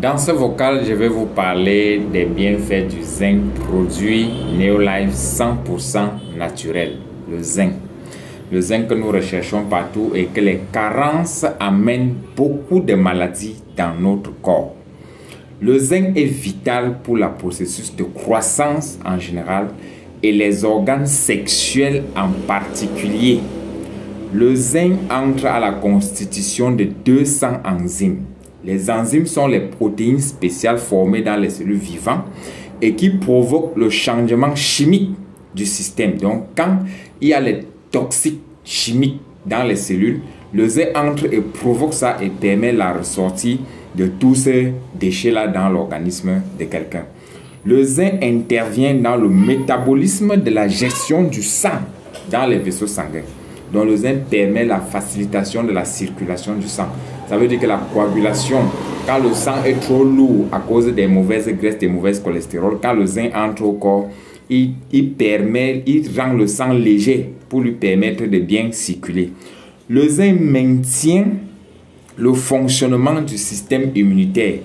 Dans ce vocal, je vais vous parler des bienfaits du zinc, produit Neolife 100% naturel, le zinc. Le zinc que nous recherchons partout et que les carences amènent beaucoup de maladies dans notre corps. Le zinc est vital pour le processus de croissance en général et les organes sexuels en particulier. Le zinc entre à la constitution de 200 enzymes. Les enzymes sont les protéines spéciales formées dans les cellules vivantes et qui provoquent le changement chimique du système. Donc, quand il y a les toxiques chimiques dans les cellules, le zinc entre et provoque ça et permet la ressortie de tous ces déchets-là dans l'organisme de quelqu'un. Le zinc intervient dans le métabolisme de la gestion du sang dans les vaisseaux sanguins. Donc le zinc permet la facilitation de la circulation du sang. Ça veut dire que la coagulation, quand le sang est trop lourd à cause des mauvaises graisses, des mauvaises cholestérol, quand le zinc entre au corps, il rend le sang léger pour lui permettre de bien circuler. Le zinc maintient le fonctionnement du système immunitaire.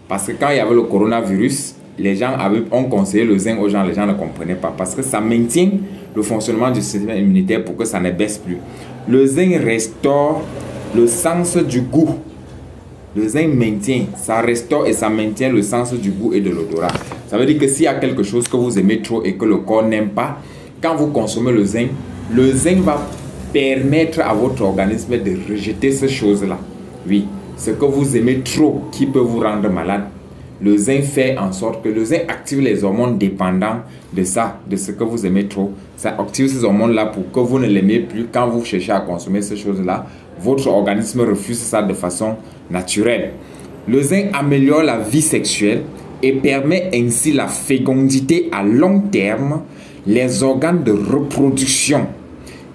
Parce que quand il y avait le coronavirus, les gens ont conseillé le zinc aux gens, les gens ne comprenaient pas. Parce que ça maintient le fonctionnement du système immunitaire pour que ça ne baisse plus. Le zinc restaure le sens du goût. Le zinc maintient, ça restaure et ça maintient le sens du goût et de l'odorat. Ça veut dire que s'il y a quelque chose que vous aimez trop et que le corps n'aime pas, quand vous consommez le zinc va permettre à votre organisme de rejeter ces choses-là. Oui, ce que vous aimez trop qui peut vous rendre malade, le zinc fait en sorte que le zinc active les hormones dépendants de ça, de ce que vous aimez trop. Ça active ces hormones-là pour que vous ne l'aimez plus. Quand vous cherchez à consommer ces choses-là, votre organisme refuse ça de façon naturelle. Le zinc améliore la vie sexuelle et permet ainsi la fécondité à long terme, les organes de reproduction.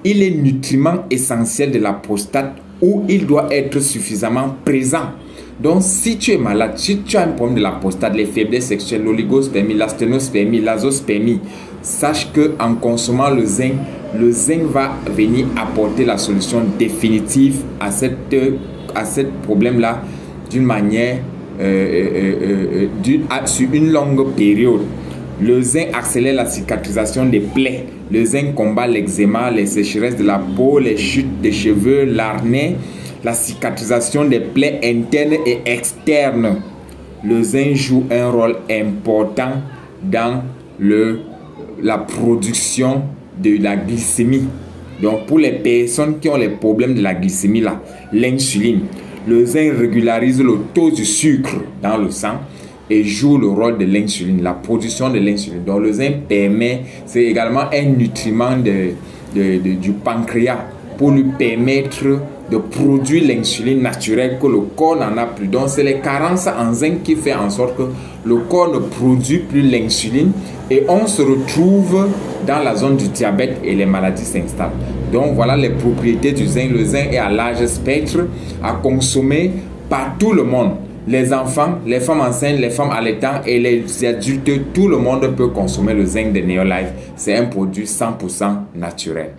Il est nutriment essentiel de la prostate où il doit être suffisamment présent. Donc, si tu es malade, si tu as un problème de la prostate, les faiblesses sexuelles, l'oligospermie, l'asténospermie, l'azospermie, sache qu'en consommant le zinc va venir apporter la solution définitive à ce problème-là d'une manière, sur une longue période. Le zinc accélère la cicatrisation des plaies. Le zinc combat l'eczéma, les sécheresses de la peau, les chutes de cheveux, l'acné, la cicatrisation des plaies internes et externes. Le zinc joue un rôle important dans la production de la glycémie. Donc pour les personnes qui ont les problèmes de la glycémie, l'insuline, le zinc régularise le taux de sucre dans le sang et joue le rôle de l'insuline, la production de l'insuline. Donc le zinc permet, c'est également un nutriment du pancréas pour lui permettre de produire l'insuline naturelle que le corps n'en a plus. Donc c'est les carences en zinc qui fait en sorte que le corps ne produit plus l'insuline et on se retrouve dans la zone du diabète et les maladies s'installent. Donc voilà les propriétés du zinc. Le zinc est à large spectre, à consommer par tout le monde. Les enfants, les femmes enceintes, les femmes allaitantes et les adultes, tout le monde peut consommer le zinc de Neolife. C'est un produit 100% naturel.